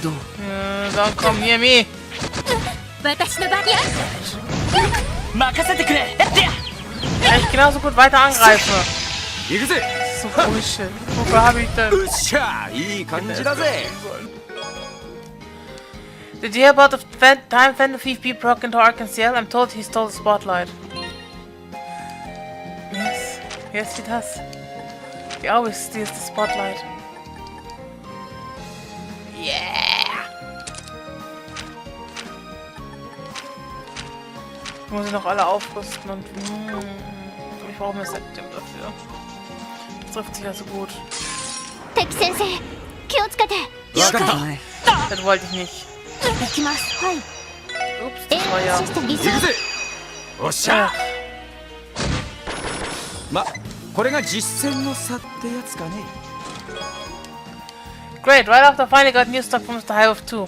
Don't come near me. Ich genauso gut weiter angreifen. So Bullshit. Wofür habe ich denn? Did you hear about the time when the thief broke into Arkansas? I'm told he stole the spotlight. Yes, he does. He always steals the spotlight. Yeah! Ich muss sie noch alle aufrüsten und... ich brauche mir Septim dafür. Das trifft sich ja so gut. Das wollte ich nicht. Ups, das war ja... Great, right after I finally got new stuff from Mr. Hive of 2.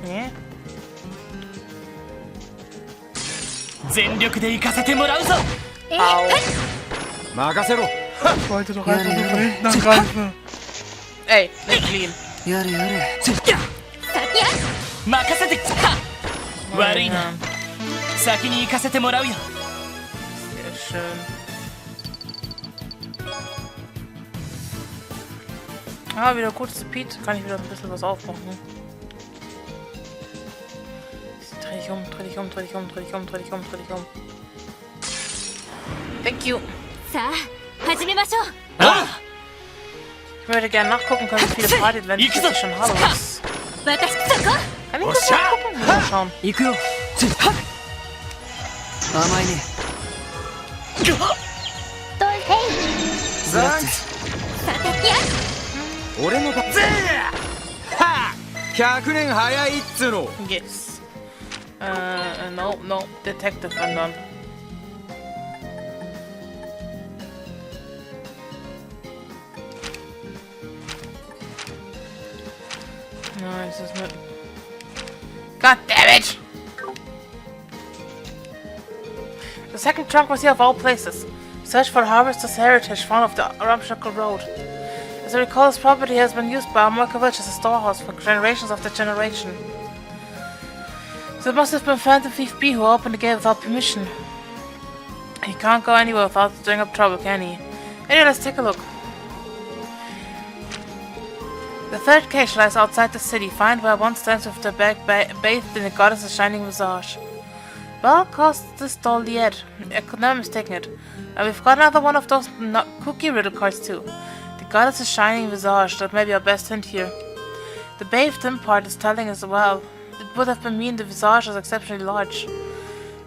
Yeah? Au. Ich wollte doch einfach nur von hinten angreifen. Ey, nicht fliehen. Sehr schön. Ah, wieder gutes Speed. Kann ich wieder ein bisschen was aufmachen. Dreh dich um. Thank you. Ich würde gerne nachgucken können, wie viele Party-Events ich schon habe. Kann ich das nachgucken? Mal schauen. Yes. No. Detective ändern. Nein, es ist nicht. God damn it! The second trunk was here of all places. Search for Harvester's heritage found off the Ramshackle Road. As I recall, this property has been used by America Village as a storehouse for generations after generation. So it must have been Phantom Thief B who opened the gate without permission. He can't go anywhere without stirring up trouble, can he? Anyway, let's take a look. The third cage lies outside the city. Find where one stands with the back bathed in the goddess's shining visage. Well, cause this doll the Ed. I could never mistaken it. And we've got another one of those cookie riddle cards too. The goddess's shining visage. That may be our best hint here. The bathed in part is telling as well. It would have been mean the visage is exceptionally large.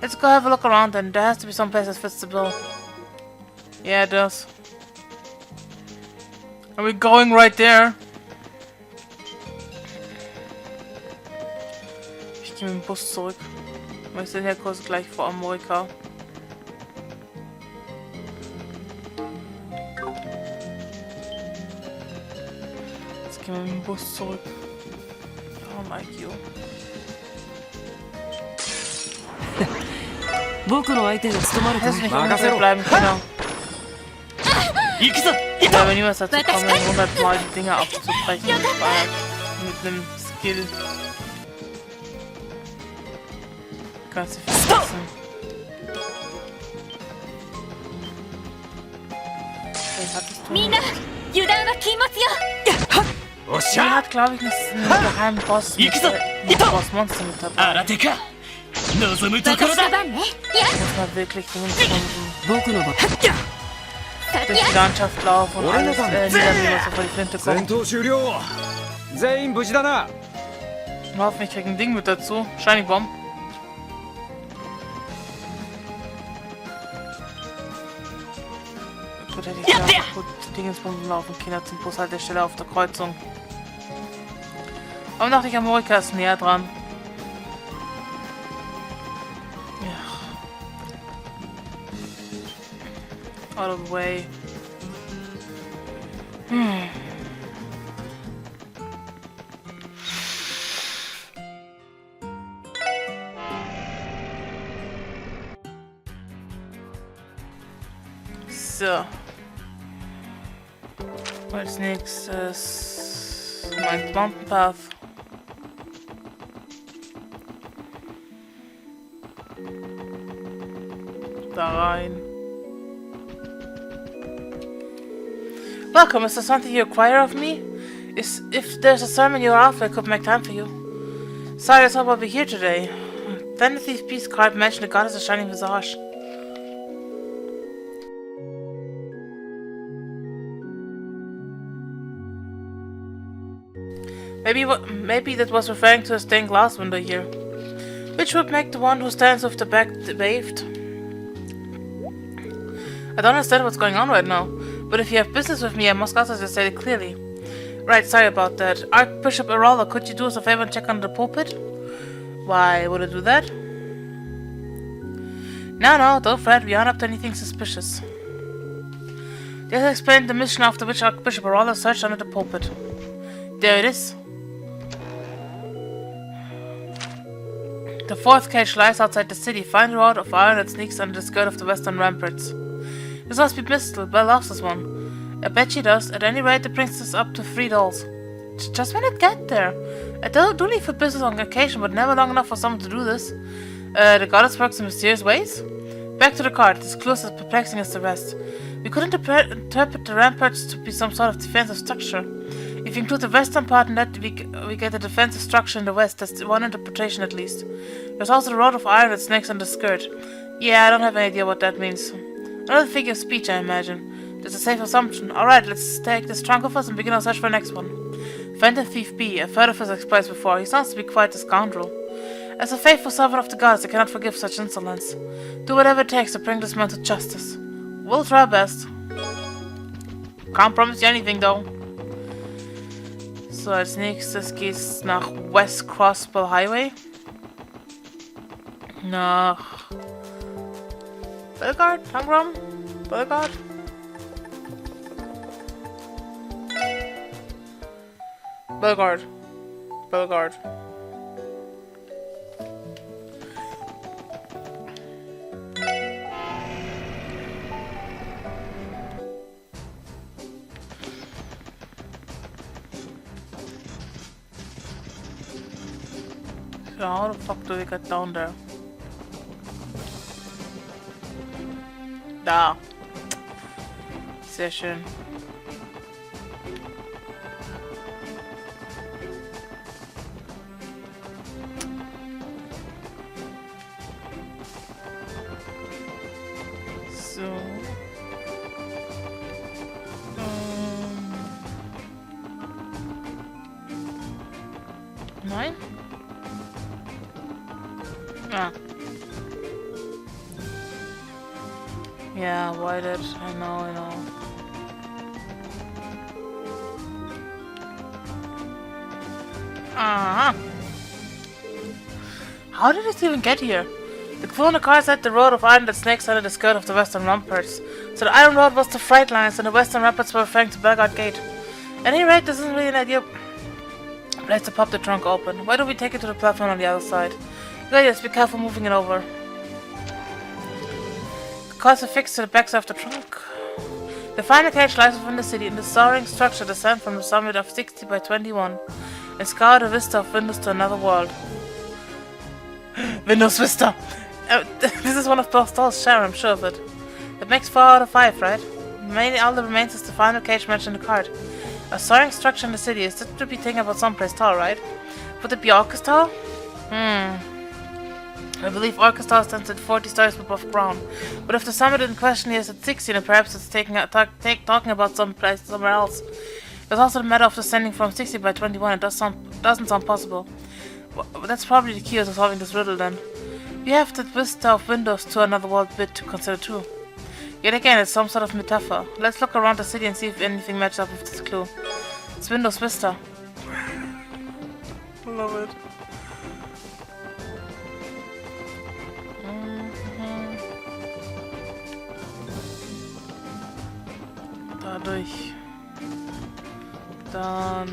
Let's go have a look around then. There has to be some place that fits the bill. Yeah, it does. Are we going right there? Ich gehe mit dem Bus zurück. Wir sind ja kurz gleich vor Amerika. Jetzt gehen wir mit dem Bus zurück. Oh, Mike, you. Hätte nicht unbedingt bleiben können. Ich habe niemals dazu kommen, 100 Mal die Dinge abzubrechen. Mit einem Skill. Kannst du vergessen. Wen hattest du? Sie hat, glaube ich, einen geheimen Boss mit Boss-Monster mit dabei. Muss man wirklich durch die Landschaft laufen und alles niedernehmen, was vor die Flinte kommt. Ich hoffe, ich krieg ein Ding mit dazu. Shiny Bomb. Gut, hätte ich ja gut Dingensbomben laufen können zum Bushaltestelle auf der Kreuzung. Aber dachte ich, Amerika ist näher dran. Ja. Out of the way. So. Als nächstes mein Mountain Path. Da rein. Welcome, is there something you require of me? If there's a sermon you're after, I could make time for you. Sorry, that's not why we're here today. Then the thief peace card mentioned the goddess of shining visage. Maybe that was referring to a stained glass window here. Which would make the one who stands with the back bathed. I don't understand what's going on right now, but if you have business with me, I must also just say it clearly. Right, sorry about that. Archbishop Arola, could you do us a favor and check under the pulpit? Why would I do that? No, don't fret, we aren't up to anything suspicious. Just explain the mission after which Archbishop Arola searched under the pulpit. There it is. The fourth cage lies outside the city. Find a rod of iron that sneaks under the skirt of the western ramparts. This must be Mistle. Belle loves this one. I bet she does. At any rate, it brings us up to 3 dolls. Just when I get there. I do leave for business on occasion, but never long enough for someone to do this. The goddess works in mysterious ways? Back to the card. This clue is as perplexing as the rest. We could interpret the ramparts to be some sort of defensive structure. If you include the western part in that, we get a defensive structure in the west. That's one interpretation at least. There's also the rod of iron that snakes on the skirt. Yeah, I don't have any idea what that means. Another figure of speech, I imagine. That's a safe assumption. Alright, let's take this trunk of us and begin our search for the next one. Find the thief B. I've heard of his exploits before. He sounds to be quite a scoundrel. As a faithful servant of the gods, I cannot forgive such insolence. Do whatever it takes to bring this man to justice. We'll try our best. Can't promise you anything, though. So, als nächstes geht's nach West Crossbell Highway. Nach Belgard? Tangram? Belgard? Belgard. Belgard. So how the fuck do we get down there? Da. Sehr schön. So. Nein? Ah. Yeah, why did I know. Uh-huh. How did it even get here? The clue on the car said the road of iron that snakes under the skirt of the western ramparts. So the iron road was the freight lines and the western ramparts were referring to Belgard Gate. At any rate, this isn't really an ideal place to pop the trunk open. Why don't we take it to the platform on the other side? Ladies, be careful moving it over. The cards are fixed to the backside of the trunk. The final cage lies within the city. In the soaring structure descend from the summit of 60 by 21 and scour the vista of windows to another world. Windows Vista! This is one of those dolls, sure, I'm sure of it. It makes 4 out of 5, right? Mainly all that remains is the final cage mentioned in the card. A soaring structure in the city. Is that to be thinking about someplace tall, right? Would it be Orcus Tower? I believe Orcus Tower stands at 40 stories above ground. But if the summit in question is at 60, then perhaps it's talking about some place somewhere else. There's also the matter of descending from 60 by 21. It doesn't sound possible. Well, that's probably the key to solving this riddle then. We have the vista of windows to another world bit to consider too. Yet again, it's some sort of metaphor. Let's look around the city and see if anything matches up with this clue. It's Windows Vista. Love it. Dadurch. Dann...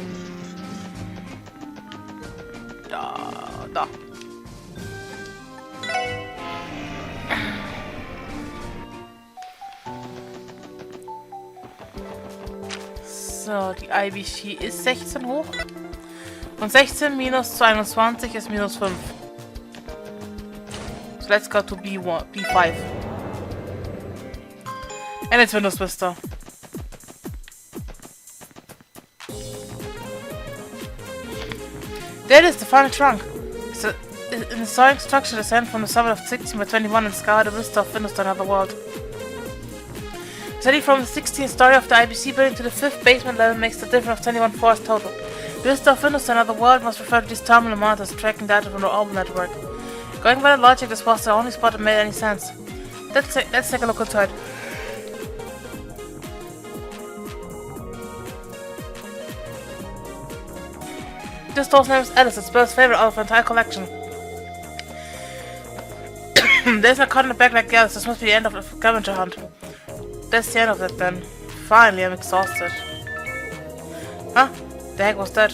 Da. So, die IBC ist 16 hoch. Und 16 minus 22 ist minus 5. So let's go to B5. And it's Windows Vista. There it is, the final trunk. It's an historic structure descended from the summit of 16 by 21 and scoured a vista of windows to another world. Study from the 16th story of the IBC building to the 5th basement level makes the difference of 21 floors total. The vista of windows to another world must refer to these terminal monitors tracking data from the orbital network. Going by the logic, this was the only spot that made any sense. Let's take a look inside. This doll's name is Alice, it's Bill's favorite out of the entire collection. There's no cut in the back like Alice, this must be the end of the scavenger hunt. That's the end of it then. Finally, I'm exhausted. Huh? The heck was that?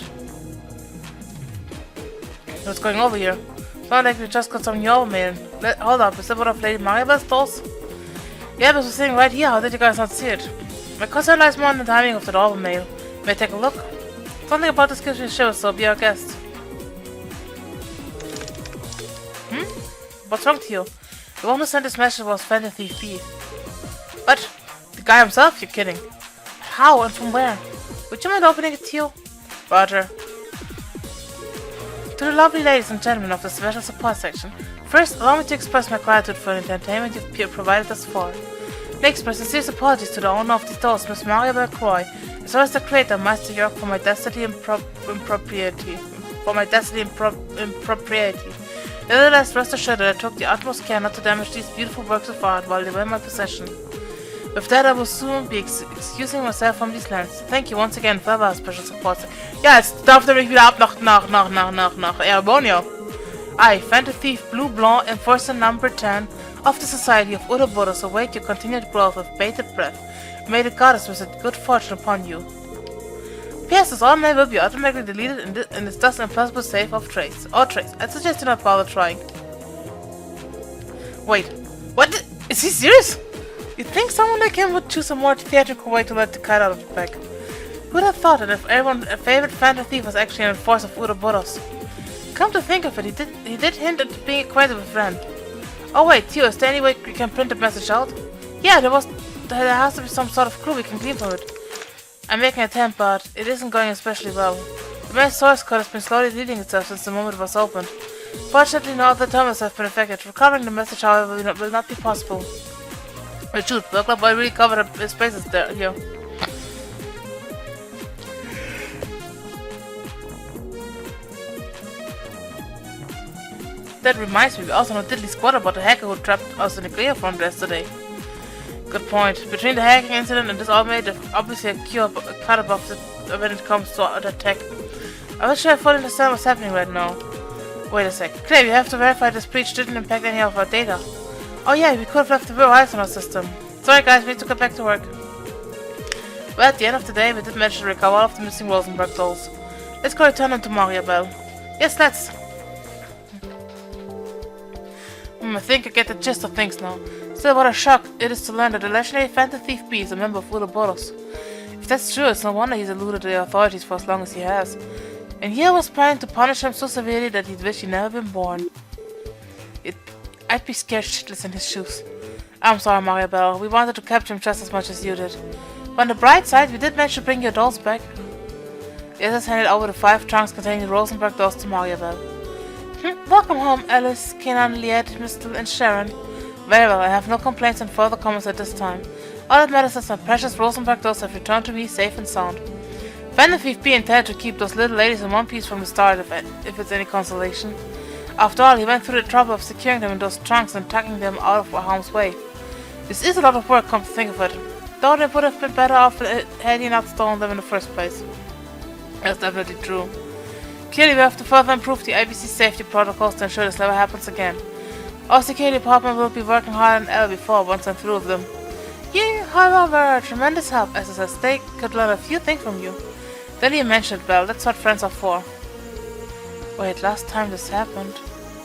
What's going over here? It's not like we just got some new mail. Hold up, is that one of Lady Maribel's dolls? Yeah, but we're sitting right here, how did you guys not see it? My concern lies more in the timing of the orbital mail. May I take a look? Something about this gives me shivers, so be our guest. What's wrong with you? The one who sent this message was Fantasy Thief. What? The guy himself? You're kidding. How and from where? Would you mind opening it to you? Roger. To the lovely ladies and gentlemen of the special support section, first allow me to express my gratitude for the entertainment you've provided us for. Next, my sincere apologies to the owner of these dolls, Miss Maribel Croy, as well as the creator, Master York, for my dastardly impropriety. Nevertheless, rest assured that I took the utmost care not to damage these beautiful works of art while they were in my possession. With that, I will soon be excusing myself from these lands. Thank you once again for our special support. Ja, jetzt darf er mich wieder ab nach Erebonio. I, Phantom Thief Blue Blanc, Enforcer number 10 of the Society of Ouroboros, await your continued growth with bated breath. May the goddess visit good fortune upon you. P.S. This all mail will be automatically deleted and is thus impossible to save of trace. I suggest you not bother trying. Wait, what? Is he serious? You'd think someone like him would choose a more theatrical way to let the cat out of the bag. Who would have thought that if everyone's favorite Phantom Thief was actually an enforcer of Ouroboros? Come to think of it, he did hint at being acquainted with Ren. Oh wait, Theo, is there any way we can print the message out? Yeah, there has to be some sort of clue we can glean from it. I'm making an attempt, but it isn't going especially well. The main source code has been slowly deleting itself since the moment it was opened. Fortunately, no other terminals have been affected. Recovering the message, however, will not be possible. Wait, shoot, Burglar Boy really covered his bases there, here. That reminds me, we also know diddly squat about the hacker who trapped us in the clear front yesterday. Good point. Between the hacking incident and this automated, obviously a cut above the when it comes to attack. I wish I fully understand what's happening right now. Wait a sec. Clay, we have to verify this breach didn't impact any of our data. Oh yeah, we could have left the real eyes on our system. Sorry guys, we need to get back to work. Well, at the end of the day, we did manage to recover all of the missing Rosenberg dolls. Let's go return them to Maribel. Yes, let's. I think I get the gist of things now. Still, what a shock it is to learn that the legendary Phantom Thief B is a member of Ouroboros. If that's true, it's no wonder he's eluded the authorities for as long as he has. And here was planning to punish him so severely that he'd wish he'd never been born. I'd be scared shitless in his shoes. I'm sorry, Maribel. We wanted to capture him just as much as you did. But on the bright side, we did manage to bring your dolls back. Yes, handed over the 5 trunks containing the Rosenberg dolls to Maribel. Welcome home, Alice, Kenan, Liette, Mistel, and Sharon. Very well, I have no complaints and further comments at this time. All that matters is my precious Rosenberg dolls have returned to me safe and sound. Phantom Thief B intended to keep those little ladies in one piece from the start, if it's any consolation. After all, he went through the trouble of securing them in those trunks and tucking them out of harm's way. This is a lot of work, come to think of it. Though they would have been better off had he not stolen them in the first place. That's definitely true. Clearly, we have to further improve the IBC safety protocols to ensure this never happens again. Our security department will be working hard on L before once I'm through with them. You, however, tremendous help, as I said, they could learn a few things from you. Then you mentioned, well, that's what friends are for. Wait, last time this happened?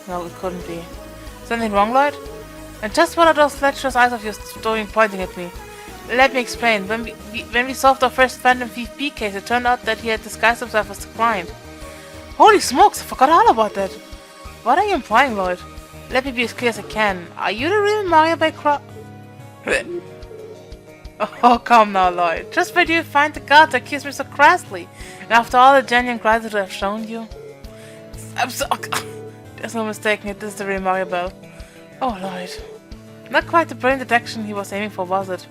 No, it couldn't be. Something wrong, Lloyd? And just what are those lecherous eyes of yours doing pointing at me? Let me explain. When we solved our first Phantom Thief B case, it turned out that he had disguised himself as the client. Holy smokes, I forgot all about that. What are you implying, Lloyd? Let me be as clear as I can. Are you the real Mario by Oh, come now, Lloyd. Just where do you find the guards that accuse me so crassly? And after all the genuine gratitude I've shown you? I'm so... There's no mistaking it, this is the real Mario Bell. Oh, Lloyd. Not quite the brain detection he was aiming for, was it?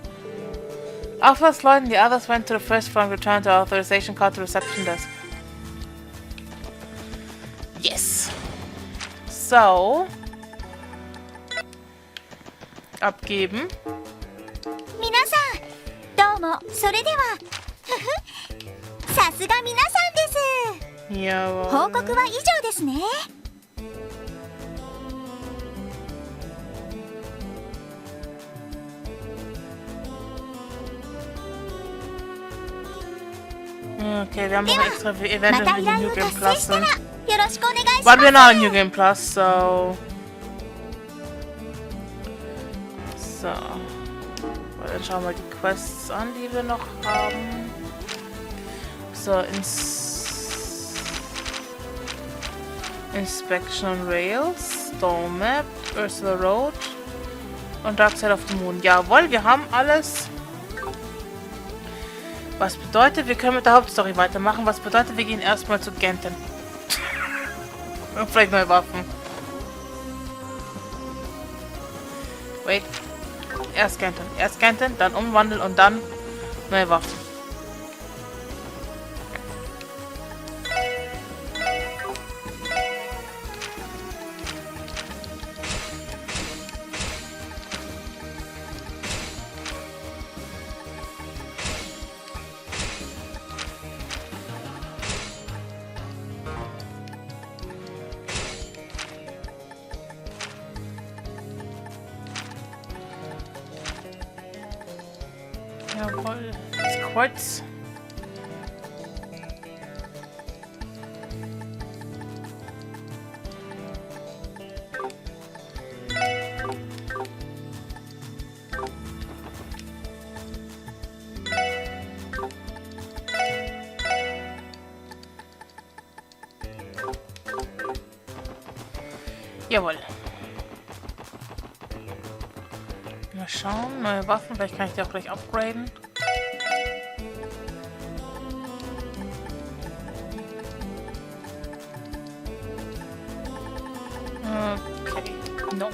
Afterwards, Lloyd and the others went to the first floor and returned to our authorization card to the reception desk. Yes! So... Abgeben. 皆さん、どうも。それでは、さすが皆さんです。Jawohl. 報告は以上ですね。Okay, wir haben noch extra Eventまた in 依 the 頼 New を Game 達 Plus. 成したらよろしくお願いします。 But we're not in New Game Plus, so... So. Dann schauen wir mal die Quests an, die wir noch haben. So, Inspection on Rails, Storm Map, Ursula Road und Dark Side of the Moon. Jawohl, wir haben alles. Was bedeutet, wir können mit der Hauptstory weitermachen. Was bedeutet, wir gehen erstmal zu Genten. Und vielleicht neue Waffen. Wait. Erst Genten, dann umwandeln und dann neue Waffen. Jawohl, das Kreuz. Jawohl. Mal schauen, neue Waffen, vielleicht kann ich die auch gleich upgraden. Okay, no.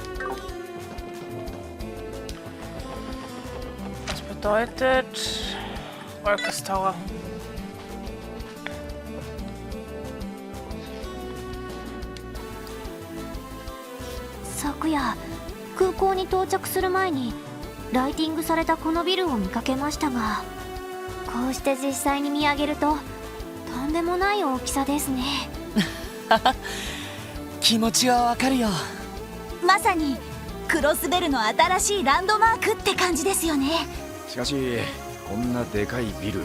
Das bedeutet Workers Tower. 昨夜空港に到着する前にライティングされたこのビルを見かけましたが、こうして実際に見上げるととんでもない大きさですね。気持ちはわかるよ。まさにクロスベルの新しいランドマークって感じですよね。しかしこんなでかいビル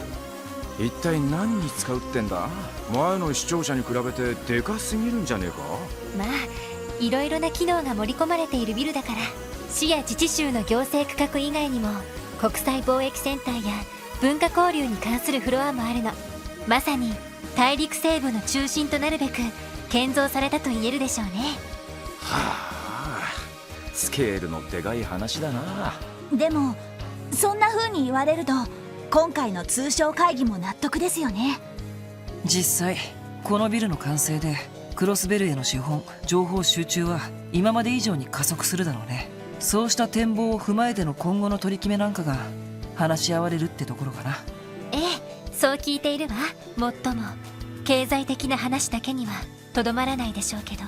一体何に使うってんだ。前の視聴者に比べてでかすぎるんじゃねえか。まあいろいろな機能が盛り込まれているビルだから、市や自治州の行政区画以外にも国際貿易センターや文化交流に関するフロアもあるの。まさに大陸西部の中心となるべく建造されたと言えるでしょうね。はあ、スケールのでかい話だな。でもそんな風に言われると今回の通商会議も納得ですよね。実際このビルの完成でクロスベルへの資本情報集中は今まで以上に加速するだろうね。そうした展望を踏まえての今後の取り決めなんかが話し合われるってところかな。ええ、そう聞いているわ。もっとも経済的な話だけにはとどまらないでしょうけど。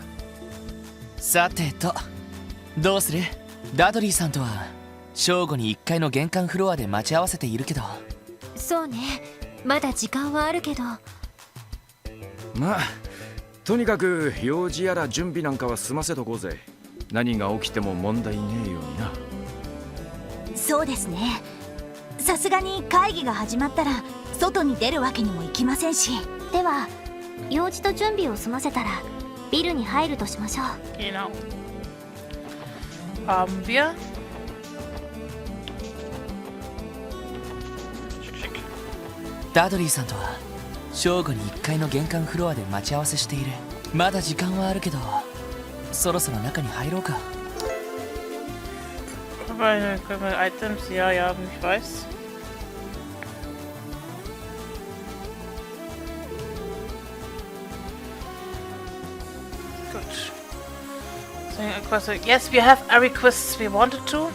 さてと、どうする？ダドリーさんとは正午に1階の玄関フロアで待ち合わせているけど。そうね、まだ時間はあるけど。まあとにかく用事やら準備なんかは済ませとこうぜ。何が起きても問題ねえようにな。そうですね。さすがに会議が始まったら外に出るわけにもいきませんし。では用事と準備を済ませたらビルに入るとしましょう。 Genau. Haben wir. Schick. ダドリーさんとは正午に1階の玄関フロアで待ち合わせしている。まだ時間はあるけどそろそろ中に入ろうか。Equipment Items, ja, ich weiß. Saying a quest. Yes, we have every quest we wanted to.